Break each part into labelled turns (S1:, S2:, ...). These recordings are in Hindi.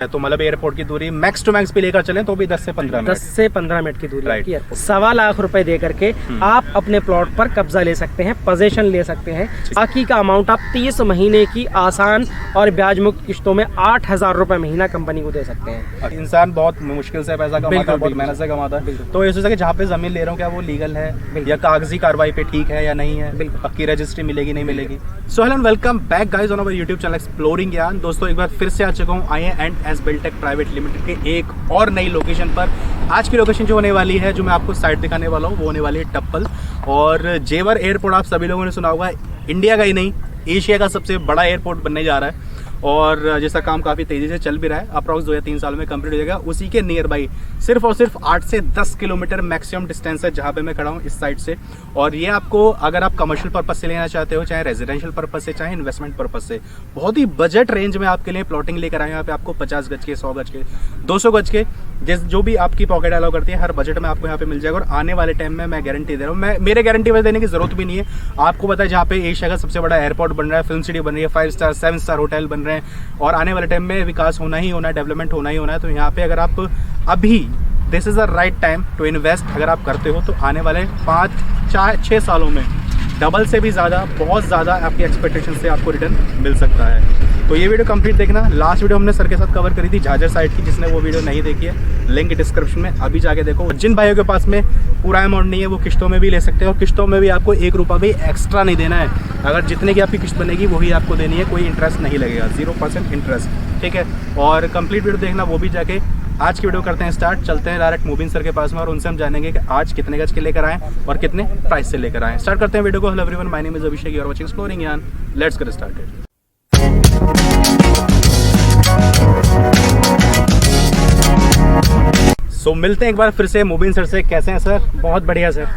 S1: तो मतलब एयरपोर्ट की दूरी मैक्स टू मैक्स भी लेकर चलें तो भी 10 से 15 मिनट
S2: 10 से 15 मिनट की दूरी
S1: Right.
S2: की एयरपोर्ट। 1.25 लाख रुपए दे करके आप अपने प्लॉट पर कब्जा ले सकते हैं, पोजीशन ले सकते हैं। बाकी का अमाउंट आप 30 महीने की आसान और ब्याज मुक्त किश्तों में 8,000 रुपए महीना कंपनी को दे सकते हैं।
S1: इंसान बहुत मुश्किल से पैसा कमाता है, बहुत मेहनत से कमाता है, तो ये सोचा कि जहाँ पे जमीन ले रहा हूँ क्या वो लीगल है या कागजी कार्रवाई पे ठीक है या नहीं है, पक्की रजिस्ट्री मिलेगी नहीं मिलेगी। So hello and welcome back guys on our YouTube channel exploring Gyan. दोस्तों एक बार फिर से आ चुका हूँ I&S बिल्डटेक प्राइवेट लिमिटेड के एक और नई लोकेशन पर। आज की लोकेशन जो होने वाली है, जो मैं आपको साइट दिखाने वाला हूँ, वो होने वाली है टप्पल। और जेवर एयरपोर्ट आप सभी लोगों ने सुना होगा, इंडिया का ही नहीं एशिया का सबसे बड़ा एयरपोर्ट बनने जा रहा है और जिसका काम काफ़ी तेज़ी से चल भी रहा है। अप्रॉक्स 2 या 3 साल में कंप्लीट हो जाएगा। उसी के नियर बाई सिर्फ और सिर्फ 8 से 10 किलोमीटर मैक्सिमम डिस्टेंस है जहाँ पे मैं खड़ा हूँ इस साइड से। और ये आपको अगर आप कमर्शियल पर्पस से लेना चाहते हो, चाहे रेजिडेंशियल पर्पस से, चाहे इन्वेस्टमेंट पर्पस से, बहुत ही बजट रेंज में आपके लिए प्लॉटिंग लेकर आए। यहाँ पे आपको 50 गज के, 100 गज के, 200 गज के, जो भी आपकी पॉकेट अलाउ करती है, हर बजट में आपको यहाँ पे मिल जाएगा। और आने वाले टाइम में मैं गारंटी दे रहा हूँ, मेरे गारंटी वजह देने की जरूरत भी नहीं है। आपको पता है जहाँ पे एशिया का सबसे बड़ा एयरपोर्ट बन रहा है, फिल्म सिटी बन रही है, 5 स्टार 7 स्टार होटल बन रहे हैं और आने वाले टाइम में विकास होना ही होना है, डेवलपमेंट होना ही होना है। तो यहाँ पे अगर आप अभी this is the right time to invest अगर आप करते हो, तो आने वाले 5-6 सालों में डबल से भी ज़्यादा, बहुत ज़्यादा आपकी एक्सपेक्टेशन से आपको रिटर्न मिल सकता है। तो ये वीडियो कंप्लीट देखना। लास्ट वीडियो हमने सर के साथ कवर करी थी झाझर साइड की, जिसने वो वीडियो नहीं देखी है लिंक डिस्क्रिप्शन में, अभी जाके देखो। जिन भाइयों के पास में पूरा अमाउंट नहीं है वो किस्तों में भी ले सकते हैं और किस्तों में भी आपको 1 रुपया भी एक्स्ट्रा नहीं देना है। अगर जितने की आपकी किस्त बनेगी वही आपको देनी है, कोई इंटरेस्ट नहीं लगेगा, 0% इंटरेस्ट, ठीक है। और कंप्लीट वीडियो देखना, वो भी जाके। आज की वीडियो करते हैं स्टार्ट, चलते हैं डायरेक्ट मूबिन सर के पास में और उनसे हम जानेंगे कि आज कितने गज के लेकर आए और कितने प्राइस से लेकर आए। स्टार्ट करते हैं वीडियो को। Hello everyone, my name is Abhishek, you are watching exploring Gyan. Let's get started. So मिलते हैं एक बार फिर से मूबिन सर से। कैसे हैं सर?
S2: बहुत बढ़िया सर।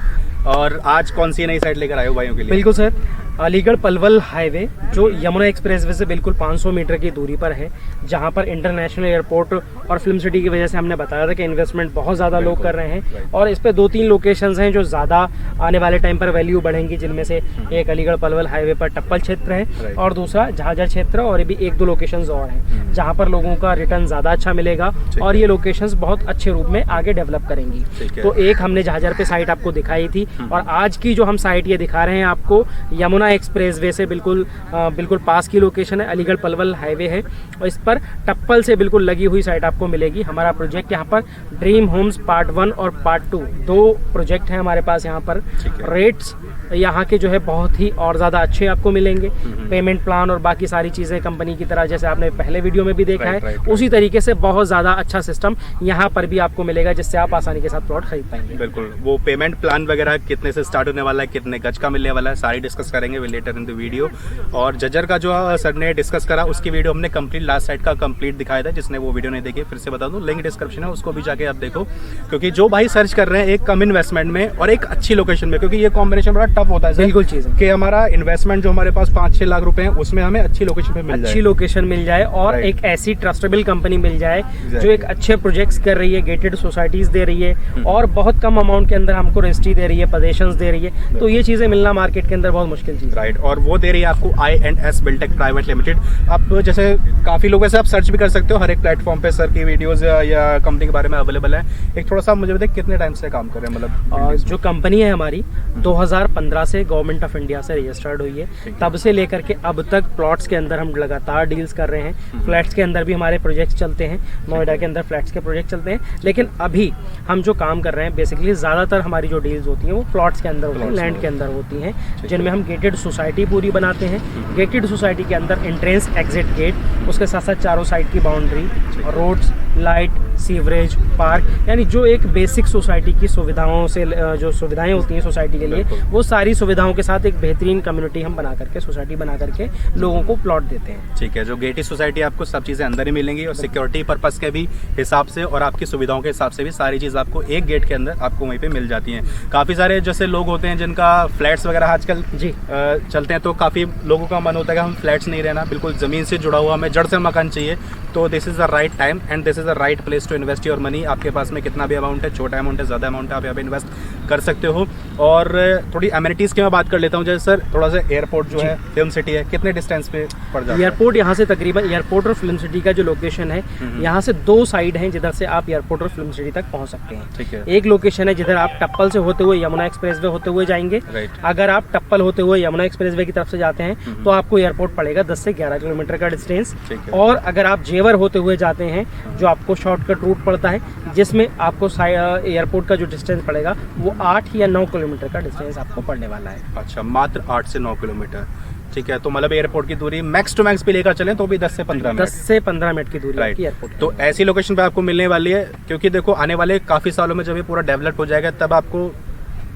S1: और आज कौन सी नई साइट लेकर आए हो भाइयों के लिए?
S2: बिल्कुल सर, अलीगढ़ पलवल हाईवे जो यमुना एक्सप्रेसवे से बिल्कुल 500 मीटर की दूरी पर है, जहां पर इंटरनेशनल एयरपोर्ट और फिल्म सिटी की वजह से हमने बताया था कि इन्वेस्टमेंट बहुत ज़्यादा लोग कर रहे हैं। और इस पे 2-3 लोकेशंस हैं जो ज़्यादा आने वाले टाइम पर वैल्यू बढ़ेंगी, जिनमें से एक अलीगढ़ पलवल हाईवे पर टप्पल क्षेत्र है और दूसरा झाझर क्षेत्र, और भी 1-2 लोकेशंस और हैं जहाँ पर लोगों का रिटर्न ज़्यादा अच्छा मिलेगा और ये लोकेशंस बहुत अच्छे रूप में आगे डेवलप करेंगी। तो एक हमने झाझर पे साइट आपको दिखाई थी और आज की जो हम साइट ये दिखा रहे हैं आपको, यमुना एक्सप्रेसवे से बिल्कुल पास की लोकेशन है, अलीगढ़ पलवल हाईवे है और इस पर टप्पल से बिल्कुल लगी हुई साइट आपको मिलेगी। हमारा प्रोजेक्ट यहाँ पर ड्रीम होम्स पार्ट 1 और पार्ट 2 2 प्रोजेक्ट हैं हमारे पास यहाँ पर। रेट्स यहाँ के जो है बहुत ही और ज़्यादा अच्छे आपको मिलेंगे। पेमेंट प्लान और बाकी सारी चीज़ें कंपनी की तरह, जैसे आपने पहले वीडियो में भी देखा है, उसी तरीके से बहुत ज़्यादा अच्छा सिस्टम यहाँ पर भी आपको मिलेगा, जिससे आप आसानी के साथ प्लॉट खरीद पाएंगे।
S1: बिल्कुल। वो पेमेंट प्लान वगैरह कितने से स्टार्ट होने वाला है, कितने गज का मिलने वाला है, सारी डिस्कस करेंगे लेटर इन द वीडियो। और जजर का जो सर ने डिस्कस करा, उसकी वीडियो हमने कंप्लीट लास्ट साइड का कंप्लीट दिखाया था। जिसने वो वीडियो नहीं देखी, फिर से बता दूं, लिंक डिस्क्रिप्शन है, उसको भी जाके आप देखो। क्योंकि जो भाई सर्च कर रहे हैं एक कम इन्वेस्टमेंट में और एक अच्छी लोकेशन में, क्योंकि ये कॉम्बिनेशन बड़ा टफ होता है
S2: बिल्कुल चीज़
S1: कि हमारा इन्वेस्टमेंट जो हमारे पास 5-6 लाख रुपए है, उसमें हमें अच्छी लोकेशन पे मिल जाए,
S2: अच्छी लोकेशन मिल जाए और एक ऐसी ट्रस्टेबल कंपनी मिल जाए जो एक अच्छे प्रोजेक्ट्स कर रही है, गेटेड सोसाइटीज दे रही है और बहुत कम अमाउंट के अंदर हमको रजिस्ट्री दे रही है, पोजीशंस दे रही है। तो ये चीजें मिलना मार्केट के अंदर बहुत मुश्किल चीज है।
S1: राइट। और वो दे रही है आपको I&S बिल्डटेक प्राइवेट लिमिटेड। आप जैसे काफी लोगों से आप सर्च भी कर सकते हो, हर एक प्लेटफॉर्म पे सर की वीडियोस या कंपनी के बारे में अवेलेबल है। एक थोड़ा सा मुझे बताइए कितने टाइम से काम कर रहे हैं? मतलब
S2: जो कंपनी है हमारी 2015 से गवर्नमेंट ऑफ इंडिया से रजिस्टर्ड हुई है, तब से लेकर के अब तक प्लॉट्स के अंदर हम लगातार डील्स कर रहे हैं। फ्लैट्स के अंदर भी हमारे प्रोजेक्ट्स चलते हैं, नोएडा के अंदर फ्लैट्स के प्रोजेक्ट चलते हैं। लेकिन अभी हम जो काम कर रहे हैं, बेसिकली ज़्यादातर हमारी जो डील्स होती हैं वो प्लॉट्स के अंदर होती हैं, लैंड के अंदर होती हैं, जिनमें हम गेटेड सोसाइटी पूरी बनाते हैं। गेटेड सोसाइटी के अंदर एंट्रेंस एग्जिट गेट, उसके साथ साथ चारों साइड की boundary, roads, light, sewerage, park, यानी जो एक बेसिक सोसाइटी की सुविधाओं से जो सुविधाएं होती हैं सोसाइटी के लिए, वो सारी सुविधाओं के साथ एक बेहतरीन कम्युनिटी हम बना करके, सोसाइटी बना करके लोगों को प्लॉट देते हैं।
S1: ठीक है। जो गेटेड सोसाइटी आपको सब चीज़ें अंदर ही मिलेंगी और सिक्योरिटी पर्पस के भी हिसाब से और आपकी सुविधाओं के हिसाब से भी सारी चीज़ आपको एक गेट के अंदर आपको वहीं पे मिल जाती हैं। काफ़ी सारे जैसे लोग होते हैं जिनका फ्लैट्स वगैरह आजकल जी चलते हैं, तो काफ़ी लोगों का मन होता है कि हम फ्लैट्स नहीं रहना, बिल्कुल ज़मीन से जुड़ा हुआ, हमें जड़ से मकान चाहिए। तो this is the right time and this is is the right place to invest your money. आपके पास में कितना भी अमाउंट है, छोटा अमाउंट है, ज़्यादा अमाउंट है, आप यहाँ पे इन्वेस्ट कर सकते हो। और थोड़ी एमिनिटीज़ की मैं बात कर लेता हूँ। जैसे सर थोड़ा सा एयरपोर्ट जो है, फिल्म सिटी है, कितने डिस्टेंस पे पड़ जाता है?
S2: एयरपोर्ट यहाँ से तकरीबन, एयरपोर्ट और फिल्म सिटी का जो लोकेशन है, यहाँ से 2 साइड हैं जिधर से आप एयरपोर्ट और फिल्म सिटी तक पहुँच सकते हैं।
S1: ठीक है।
S2: एक लोकेशन है जिधर आप टप्पल से होते हुए यमुना एक्सप्रेसवे होते हुए जाएंगे।
S1: राइट।
S2: अगर आप टप्पल होते हुए यमुना एक्सप्रेसवे की तरफ से जाते हैं तो आपको एयरपोर्ट पड़ेगा 10 से 11 किलोमीटर का डिस्टेंस।
S1: ठीक है।
S2: और अगर आप जेवर होते हुए जाते हैं, जो आपको शॉर्टकट रूट पड़ता है, जिसमें आपको एयरपोर्ट का जो डिस्टेंस पड़ेगा वो 8 या 9 किलोमीटर का डिस्टेंस आपको पड़ने वाला है।
S1: अच्छा, मात्र 8 से 9 किलोमीटर। ठीक है, तो मतलब एयरपोर्ट की दूरी मैक्स टू मैक्स भी लेकर चलें तो भी 10 से 15 मिनट।
S2: 10 से 15 मिनट की दूरी
S1: राइट।
S2: आपकी एयरपोर्ट
S1: तो ऐसी लोकेशन पे आपको मिलने वाली है, क्योंकि देखो आने वाले काफ़ी सालों में जब ये पूरा डेवलप हो जाएगा तब आपको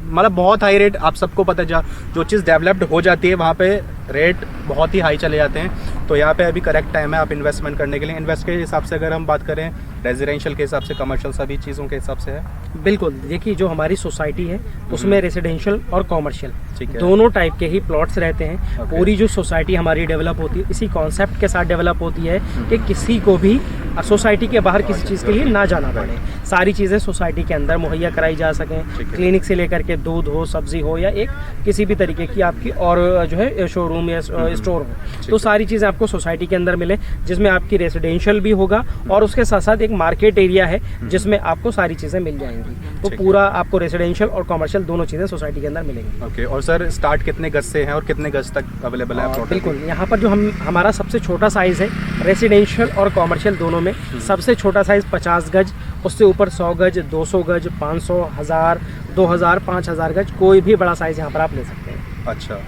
S1: मतलब बहुत हाई रेट, आप सबको पता है जो चीज़ डेवलप्ड हो जाती है वहाँ पे रेट बहुत ही हाई चले जाते हैं। तो यहाँ पे अभी करेक्ट टाइम है आप इन्वेस्टमेंट करने के लिए। इन्वेस्ट के हिसाब से अगर हम बात करें, रेजिडेंशियल के हिसाब से, कमर्शियल, सभी चीज़ों के हिसाब से है।
S2: बिल्कुल, देखिए जो हमारी सोसाइटी है उसमें रेसिडेंशियल और कॉमर्शियल
S1: ठीक है।
S2: दोनों टाइप के ही प्लॉट्स रहते हैं।
S1: Okay.
S2: पूरी जो सोसाइटी हमारी डेवलप होती है इसी कॉन्सेप्ट के साथ डेवलप होती है कि किसी को भी सोसाइटी के बाहर किसी चीज़ के लिए ना जाना पड़े, सारी चीज़ें सोसाइटी के अंदर मुहैया कराई जा सकें। क्लिनिक से लेकर के दूध हो, सब्जी हो, या एक किसी भी तरीके की आपकी और जो है शोरूम या स्टोर हो, तो सारी चीज़ें आपको सोसाइटी के अंदर मिले, जिसमें आपकी रेसिडेंशियल भी होगा और उसके साथ साथ एक मार्केट एरिया है जिसमें आपको सारी चीज़ें मिल जाएंगी। तो पूरा आपको रेसिडेंशियल और कॉमर्शियल दोनों चीज़ें सोसाइटी के अंदर मिलेंगी।
S1: ओके। और सर स्टार्ट कितने गज से है और कितने गज तक अवेलेबल है प्लॉट?
S2: बिल्कुल, यहाँ पर जो हमारा सबसे छोटा साइज़ है रेसिडेंशियल और कॉमर्शियल दोनों में, सबसे छोटा साइज़ 50 गज, उससे ऊपर 100 गज, 200 गज, 500, 1000, 2000, 5000 गज, कोई भी बड़ा साइज़ यहाँ पर आप ले सकते हैं।
S1: अच्छा,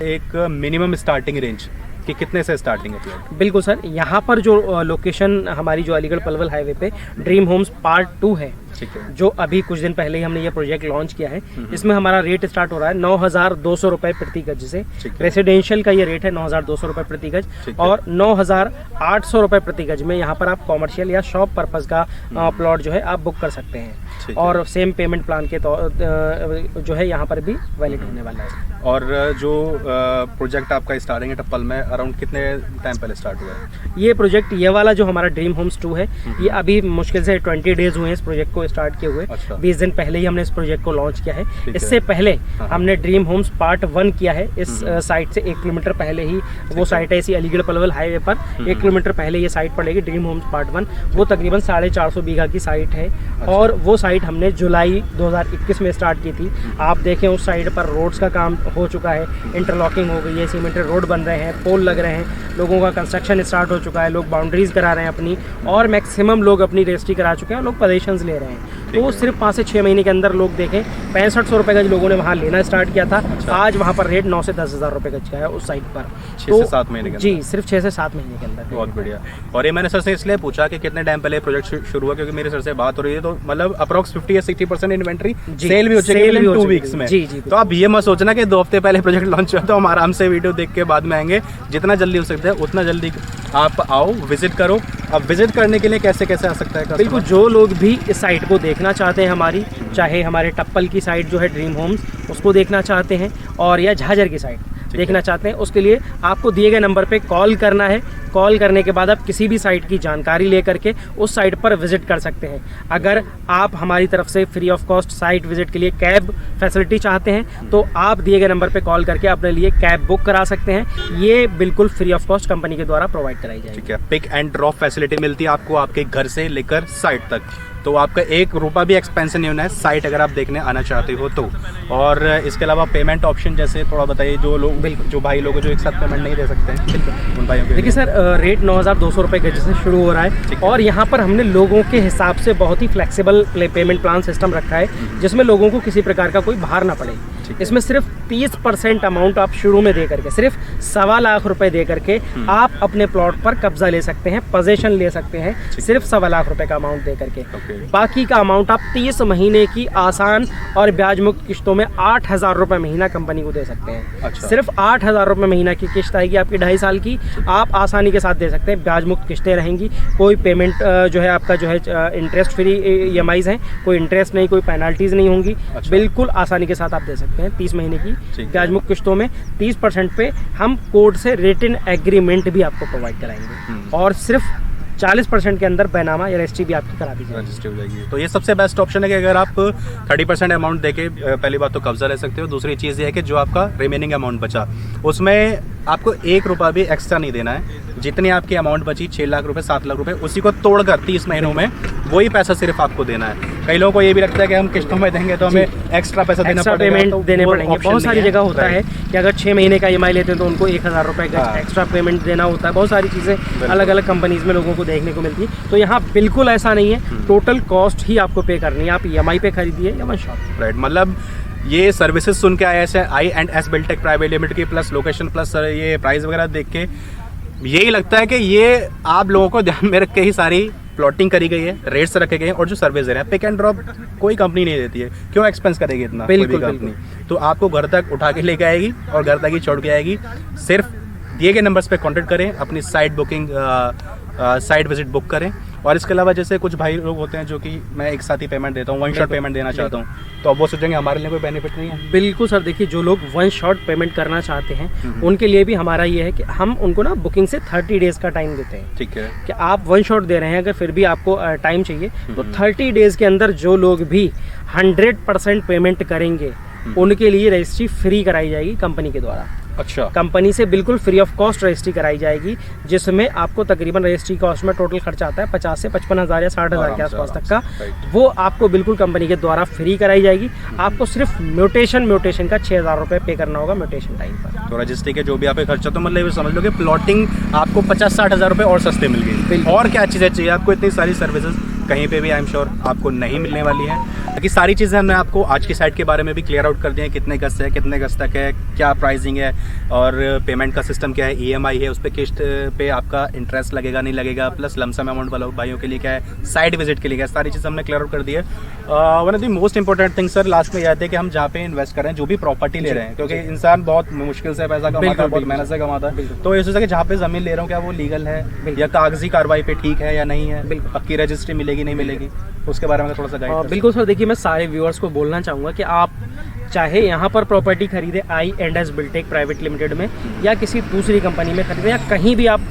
S1: एक मिनिमम स्टार्टिंग रेंज कि कितने से स्टार्टिंग है प्लॉट?
S2: बिल्कुल सर, यहाँ पर जो लोकेशन हमारी जो अलीगढ़ पलवल हाईवे पे ड्रीम होम्स पार्ट 2 है,
S1: ठीक है,
S2: जो अभी कुछ दिन पहले ही हमने ये प्रोजेक्ट लॉन्च किया है। इसमें हमारा रेट स्टार्ट हो रहा है 9200 रुपए प्रति गज से। रेसिडेंशियल का ये रेट है 9200 रुपए प्रति गज, और 9800 रुपए प्रति गज में यहाँ पर आप कॉमर्शियल या शॉप पर्पज का प्लॉट जो है आप बुक कर सकते हैं। और सेम पेमेंट प्लान के जो है यहाँ पर भी वैलिड होने वाला है।
S1: और जो प्रोजेक्ट आपका स्टार्टिंग है टप्पल में, अराउंड कितने टाइम पहले स्टार्ट हुआ है
S2: ये प्रोजेक्ट? ये वाला जो हमारा ड्रीम होम्स 2 है, ये अभी मुश्किल से 20 डेज हुए हैं इस प्रोजेक्ट को स्टार्ट किए हुए।
S1: अच्छा।
S2: 20 दिन पहले ही हमने इस प्रोजेक्ट को लॉन्च किया है। इससे पहले हमने ड्रीम होम्स पार्ट 1 किया है। इस साइट से 1 किलोमीटर पहले ही वो साइट है, इसी अलीगढ़ पलवल हाईवे पर 1 किलोमीटर पहले ये साइट पड़ेगी, ड्रीम होम्स पार्ट 1। वो तकरीबन 450 बीघा की साइट है। और वो साइट हमने जुलाई 2021 में स्टार्ट की थी। आप देखें उस साइड पर रोड्स का काम हो चुका है, इंटरलॉकिंग हो गई है, सीमेंटेड रोड बन रहे हैं, पोल लग रहे हैं, लोगों का कंस्ट्रक्शन स्टार्ट हो चुका है, लोग बाउंड्रीज करा रहे हैं अपनी, और मैक्सिमम लोग अपनी रजिस्ट्री करा चुके हैं, लोग पोजीशंस ले रहे हैं। तो सिर्फ 5 से 6 महीने के अंदर लोग देखें 6500 रुपये गज लोगों ने वहाँ लेना स्टार्ट किया था। आज वहाँ पर रेट 9 से 10 हज़ार रुपये गज का है उस साइट पर।
S1: 6 से 7 महीने के अंदर?
S2: जी, सिर्फ 6 से 7 महीने के अंदर।
S1: बहुत बढ़िया। और ये मैंने सर से इसलिए पूछा कि कितने टाइम पहले प्रोजेक्ट शुरू हुआ, क्योंकि मेरे सर से बात हो रही है तो मतलब अप्रॉक्स 50 या 60% इन्वेंट्री सेल भी हो चुकी है 2 वीक्स में।
S2: जी जी।
S1: तो आप ये मत सोचना कि 2 हफ्ते पहले प्रोजेक्ट लॉन्च हुआ तो हम आराम से वीडियो देख के बाद में आएंगे। जितना जल्दी हो सकता है उतना जल्दी आप आओ, विजिट करो। अब विजिट करने के लिए कैसे कैसे आ सकता है?
S2: बिल्कुल, जो लोग भी इस साइट को देखना चाहते हैं हमारी, चाहे हमारे टप्पल की साइट जो है ड्रीम होम्स उसको देखना चाहते हैं, और या झाझर की साइट देखना चाहते हैं, उसके लिए आपको दिए गए नंबर पे कॉल करना है। कॉल करने के बाद आप किसी भी साइट की जानकारी लेकर के उस साइट पर विजिट कर सकते हैं। अगर आप हमारी तरफ से free of cost site visit के लिए कैब फैसिलिटी चाहते हैं तो आप दिए गए नंबर पे कॉल करके अपने लिए कैब बुक करा सकते हैं। ये बिल्कुल फ्री ऑफ कॉस्ट कंपनी के द्वारा प्रोवाइड कराई जाएगी।
S1: ठीक है, पिक एंड ड्रॉप फैसिलिटी मिलती है आपको आपके घर से लेकर साइट तक, तो आपका 1 रुपया भी एक्सपेंस नहीं होना है साइट अगर आप देखने आना चाहते हो तो। और इसके अलावा पेमेंट ऑप्शन जैसे थोड़ा बताइए, जो लोग बिल्कुल जो भाई लोग जो एक साथ पेमेंट नहीं दे सकते हैं बिल्कुल उन भाइयों के।
S2: देखिए सर, रेट 9200 रुपये गज से शुरू हो रहा है, और यहाँ पर हमने लोगों के हिसाब से बहुत ही फ्लेक्सिबल पेमेंट प्लान सिस्टम रखा है, जिसमें लोगों को किसी प्रकार का कोई भार ना पड़े। इसमें सिर्फ 30% अमाउंट आप शुरू में दे करके, सिर्फ 1.25 लाख रुपए दे करके आप अपने प्लॉट पर कब्जा ले सकते हैं, पोजीशन ले सकते हैं, सिर्फ 1.25 लाख रुपए का अमाउंट दे करके। बाकी का अमाउंट आप 30 महीने की आसान और ब्याज मुक्त किस्तों में 8000 रुपए महीना कंपनी को दे सकते हैं।
S1: अच्छा। सिर्फ
S2: सिर्फ 8000 रुपए महीना की किस्त आएगी आपकी 2.5 साल की, आप आसानी के साथ दे सकते हैं। ब्याज मुक्त किस्तें रहेंगी, कोई पेमेंट जो है आपका जो है इंटरेस्ट फ्री EMIs हैं, कोई इंटरेस्ट नहीं, कोई पेनल्टीज नहीं होंगी। बिल्कुल आसानी के साथ आप दे सकते हैं 30 महीने की ब्याज मुक्त किस्तों में। 30% पे हम कोर्ट से रिटन एग्रीमेंट भी आपको प्रोवाइड कराएंगे, और सिर्फ 40% के अंदर बैनामा या रजिस्ट्री भी आपकी करा दी जाएगी।
S1: रजिस्ट्री हो जाएगी। तो ये सबसे बेस्ट ऑप्शन है कि अगर आप 30% अमाउंट देके पहली बात तो कब्जा ले सकते हो। दूसरी चीज़ ये है कि जो आपका रिमेनिंग अमाउंट बचा उसमें आपको 1 रुपया भी एक्स्ट्रा नहीं देना है। जितनी आपकी अमाउंट बची 6 लाख रुपए 7 लाख रुपए, उसी को तोड़कर 30 महीनों में वही पैसा सिर्फ आपको देना है। कई लोगों को ये भी लगता है कि हम किस्तों में देंगे तो हमें एक्स्ट्रा पैसा देना पड़ेगा,
S2: पेमेंट
S1: तो
S2: देने
S1: वो
S2: पड़ेंगे।
S1: option
S2: बहुत सारी
S1: नहीं
S2: जगह होता है कि अगर 6 महीने का EMI लेते हैं तो उनको 1000 रुपये का
S1: हाँ।
S2: एक्स्ट्रा पेमेंट देना होता है। बहुत सारी चीज़ें अलग अलग कंपनीज में लोगों को देखने को मिलती है। तो यहाँ बिल्कुल ऐसा नहीं है, टोटल कॉस्ट ही आपको पे करनी है। आप EMI पे खरीदिए या वन शॉट।
S1: राइट, मतलब ये सर्विसेज सुन के आया ऐसे I&S बिल्टेक प्राइवेट लिमिटेड की प्लस लोकेशन प्लस ये प्राइस वगैरह देख के यही लगता है कि ये आप लोगों को ध्यान में रख के ही सारी प्लॉटिंग करी गई है, रेट्स रखे गए हैं और जो सर्विस दे रहे हैं। पिक एंड ड्रॉप कोई कंपनी नहीं देती है, क्यों एक्सपेंस करेगी इतना
S2: बिल्कुल,
S1: कोई भी कंपनी। तो आपको घर तक उठा के लेके आएगी और घर तक ही छोड़ के आएगी। सिर्फ दिए गए नंबर्स पे कांटेक्ट करें, अपनी site booking site visit book करें। और इसके अलावा जैसे कुछ भाई लोग होते हैं जो कि मैं एक साथ ही पेमेंट देता हूँ, वन शॉट पेमेंट देना चाहता हूँ, तो अब वो सोचेंगे हमारे लिए कोई बेनिफिट नहीं है।
S2: बिल्कुल सर, देखिए जो लोग वन शॉट पेमेंट करना चाहते हैं उनके लिए भी हमारा ये है कि हम उनको ना बुकिंग से 30 डेज का टाइम देते हैं।
S1: ठीक है,
S2: कि आप वन शॉट दे रहे हैं, अगर फिर भी आपको टाइम चाहिए तो 30 डेज के अंदर जो लोग भी 100% पेमेंट करेंगे उनके लिए रजिस्ट्री फ्री कराई जाएगी कंपनी के द्वारा।
S1: अच्छा,
S2: कंपनी से बिल्कुल फ्री ऑफ कॉस्ट रजिस्ट्री कराई जाएगी, जिसमें आपको तकरीबन रजिस्ट्री कॉस्ट में टोटल खर्चा आता है 50 से 55,000 या 60,000 के आसपास तक का। वो आपको बिल्कुल कंपनी के द्वारा फ्री कराई जाएगी। आपको सिर्फ म्यूटेशन का 6,000 रुपये पे करना होगा म्यूटेशन टाइम पर।
S1: तो रजिस्ट्री के जो भी आपके खर्चा, तो मतलब ये समझ लो कि प्लॉटिंग आपको 50-60 हज़ार रुपये और सस्ते मिल गई। और क्या चीज़ें चाहिए आपको, इतनी सारी सर्विसेज कहीं पे भी आई एम श्योर आपको नहीं मिलने वाली है। बाकी सारी चीज़ें हमने आपको आज की साइट के बारे में भी क्लियर आउट कर दी है, कितने गज है, कितने गज तक है, क्या प्राइसिंग है और पेमेंट का सिस्टम क्या है, EMI है, उस पर किस्त पे आपका इंटरेस्ट लगेगा नहीं लगेगा, प्लस लमसम अमाउंट वाला भाइयों के लिए क्या है, साइट विजिट के लिए क्या है, सारी चीज़ हमने क्लियर आउट कर दी है। One of the most important thing sir last में यह है कि हम जहाँ पे इन्वेस्ट करें, जो भी प्रॉपर्टी ले रहे हैं, क्योंकि इंसान बहुत मुश्किल से पैसा कमाता है, बहुत मेहनत से कमाता है, तो ये सोचा कि जहाँ पे जमीन ले रहा हूँ क्या वो लीगल है या कागजी कार्रवाई पे ठीक है या नहीं है, पक्की रजिस्ट्री मिलेगी नहीं मिलेगी, उसके बारे में थोड़ा सा गाइड।
S2: बिल्कुल सर, देखिए मैं सारे व्यूअर्स को बोलना चाहूँगा कि आप चाहे यहाँ पर प्रॉपर्टी खरीदे I&S बिल्टेक प्राइवेट लिमिटेड में या किसी दूसरी कंपनी में खरीदे या कहीं भी आप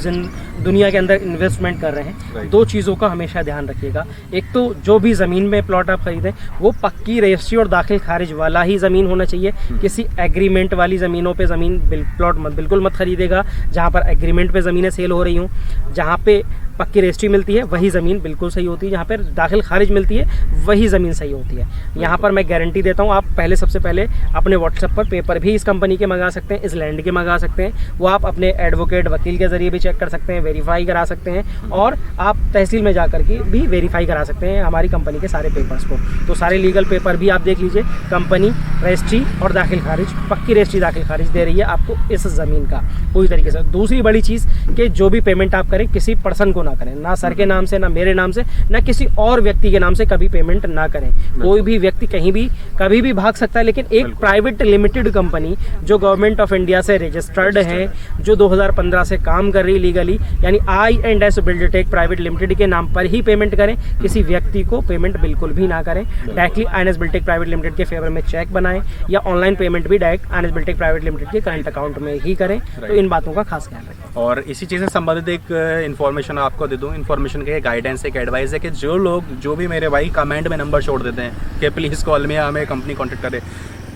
S2: दुनिया के अंदर इन्वेस्टमेंट कर रहे हैं, दो चीज़ों का हमेशा ध्यान रखिएगा। एक तो जो भी ज़मीन में प्लॉट आप खरीदें वो पक्की रजिस्ट्री और दाखिल खारिज वाला ही ज़मीन होना चाहिए। किसी एग्रीमेंट वाली ज़मीनों पे ज़मीन प्लॉट बिल्कुल मत खरीदेगा। जहाँ पर एग्रीमेंट पे ज़मीनें सेल हो रही हों, जहाँ पे पक्की रजिस्ट्री मिलती है वही ज़मीन बिल्कुल सही होती है, जहाँ पर दाखिल खारिज मिलती है वही ज़मीन सही होती है। यहाँ पर मैं गारंटी देता हूँ, आप सबसे पहले अपने व्हाट्सएप पर पेपर भी इस कंपनी के मंगा सकते हैं, इस लैंड के मंगा सकते हैं। वो आप अपने एडवोकेट वकील के ज़रिए भी चेक कर सकते हैं, वेरीफाई करा सकते हैं, और आप तहसील में जाकर के भी वेरीफाई करा सकते हैं हमारी कंपनी के सारे पेपर्स को। तो सारे लीगल पेपर भी आप देख लीजिए। कंपनी रजिस्ट्री और दाखिल खारिज, पक्की रजिस्ट्री दाखिल खारिज दे रही है आपको इस ज़मीन का पूरी तरीके से। दूसरी बड़ी चीज़ कि जो भी पेमेंट आप करें किसी पर्सन को ना करें, ना सर के नाम से, ना मेरे नाम से, ना किसी और व्यक्ति के नाम से कभी पेमेंट ना करें। कोई भी व्यक्ति कहीं भी कभी भी भाग सकता है, लेकिन एक प्राइवेट लिमिटेड कंपनी जो गवर्नमेंट ऑफ इंडिया से रजिस्टर्ड है, जो 2015 से काम कर रही लीगली, यानी I&S बिल्टेक प्राइवेट लिमिटेड के नाम पर ही पेमेंट करें। किसी व्यक्ति को पेमेंट बिल्कुल भी ना करें। Directly I&S Biltech private limited के फेवर में चेक बनाएं या ऑनलाइन पेमेंट भी direct I&S Biltech private limited के करंट अकाउंट में ही करें। तो इन बातों का खास ख्याल रखें।
S1: और इसी चीज़ से संबंधित एक इन्फॉर्मेशन आपको दे दूँ। इन्फॉर्मेशन के गाइडेंस एक एडवाइस है कि जो लोग जो भी मेरे भाई कमेंट में नंबर छोड़ देते हैं कि प्लीज़ कॉल में हमें कंपनी कॉन्टेक्ट करे,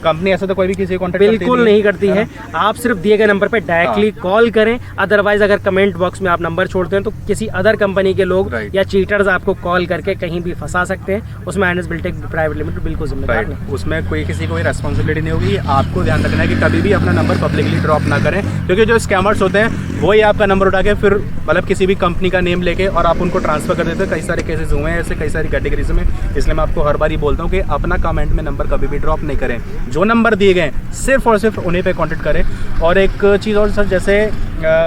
S1: कंपनी ऐसा तो कोई भी किसी को कॉन्टेक्ट
S2: बिल्कुल नहीं करती है। आप सिर्फ दिए गए नंबर पे डायरेक्टली कॉल करें। अदरवाइज अगर कमेंट बॉक्स में आप नंबर छोड़ते हैं तो किसी अदर कंपनी के लोग या चीटर्स आपको कॉल करके कहीं भी फंसा सकते हैं। उसमें I&S बिल्टेक प्राइवेट लिमिटेड बिल्कुल जिम्मेदार नहीं।
S1: उसमें कोई किसी को रिस्पॉन्सिबिलिटी नहीं होगी। आपको ध्यान रखना है कि कभी भी अपना नंबर पब्लिकली ड्रॉप ना करें, क्योंकि जो स्कैमर्स होते हैं वही आपका नंबर उठा के फिर मतलब किसी भी कंपनी का नेम लेके और आप उनको ट्रांसफर कर देते हैं। कई सारे केसेस हुए हैं ऐसे, कई सारी कैटेगरीज में। इसलिए मैं आपको हर बार ही बोलता हूँ कि अपना कमेंट में नंबर कभी भी ड्रॉप नहीं करें। जो नंबर दिए गए सिर्फ और सिर्फ उन्हीं पे कांटेक्ट करें। और एक चीज़ और सर, जैसे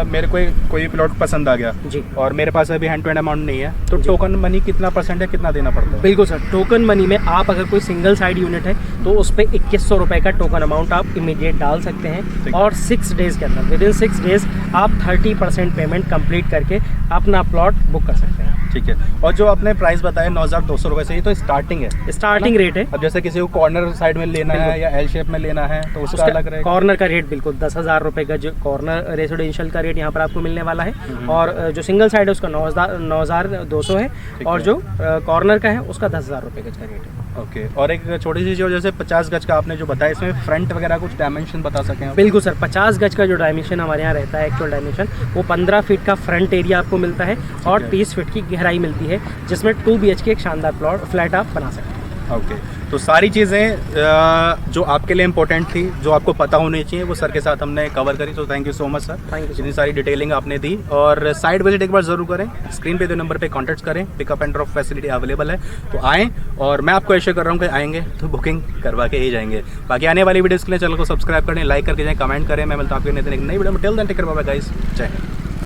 S1: मेरे को कोई भी प्लॉट पसंद आ गया जी, और मेरे पास अभी हैंड टू हैंड अमाउंट नहीं है, तो टोकन मनी कितना % है, कितना देना पड़ता है?
S2: बिल्कुल सर, टोकन मनी में आप अगर कोई सिंगल साइड यूनिट है तो उस पर 2100 रुपये का टोकन अमाउंट आप इमीडिएट डाल सकते हैं। और 6 डेज़ के अंदर, विद इन 6 डेज़ आप 30% पेमेंट कंप्लीट करके अपना प्लॉट बुक कर सकते हैं।
S1: ठीक है। और जो आपने प्राइस बताया 9,200 रुपए से, ये तो स्टार्टिंग है,
S2: स्टार्टिंग रेट है।
S1: अब जैसे किसी को कॉर्नर साइड में लेना है या एल शेप में लेना है तो उसका अलग रहेगा।
S2: कॉर्नर का रेट बिल्कुल 10,000 रुपए गज कॉर्नर रेसिडेंशियल का रेट यहाँ पर आपको मिलने वाला है। और जो सिंगल साइड है उसका 9,200 है, और जो कॉर्नर का है उसका 10,000 रुपए गज का रेट है।
S1: ओके। और एक छोटी सी जो जैसे 50 गज का आपने जो बताया, इसमें फ्रंट वगैरह कुछ डायमेंशन बता सकें आप?
S2: बिल्कुल सर, 50 गज का जो डायमेंशन हमारे यहाँ रहता है, एक्चुअल डायमेंशन, वो 15 फीट का फ्रंट एरिया आपको मिलता है और 30 फीट की गहराई मिलती है, जिसमें 2 BHK एक शानदार फ्लैट आप बना सकते हैं।
S1: ओके। तो सारी चीज़ें जो आपके लिए इंपॉर्टेंट थी, जो आपको पता होनी चाहिए, वो सर के साथ हमने कवर करी। तो thank you so much sir,
S2: thank you.
S1: इतनी सारी डिटेलिंग आपने दी। और साइट विजिट एक बार ज़रूर करें, स्क्रीन पे दो नंबर पे कांटेक्ट करें, pickup and drop facility available है, तो आएँ। और मैं आपको ऐसे कर रहा हूँ कि आएंगे तो बुकिंग करवा के ही जाएंगे। बाकी आने वाली वीडियोज़ के लिए चैनल को सब्सक्राइब करें, लाइक करके जाएँ, कमेंट करें। मैं मिलता हूँ आपको एक नई वीडियो में। Till then take care, bye bye guys, जय हिंद।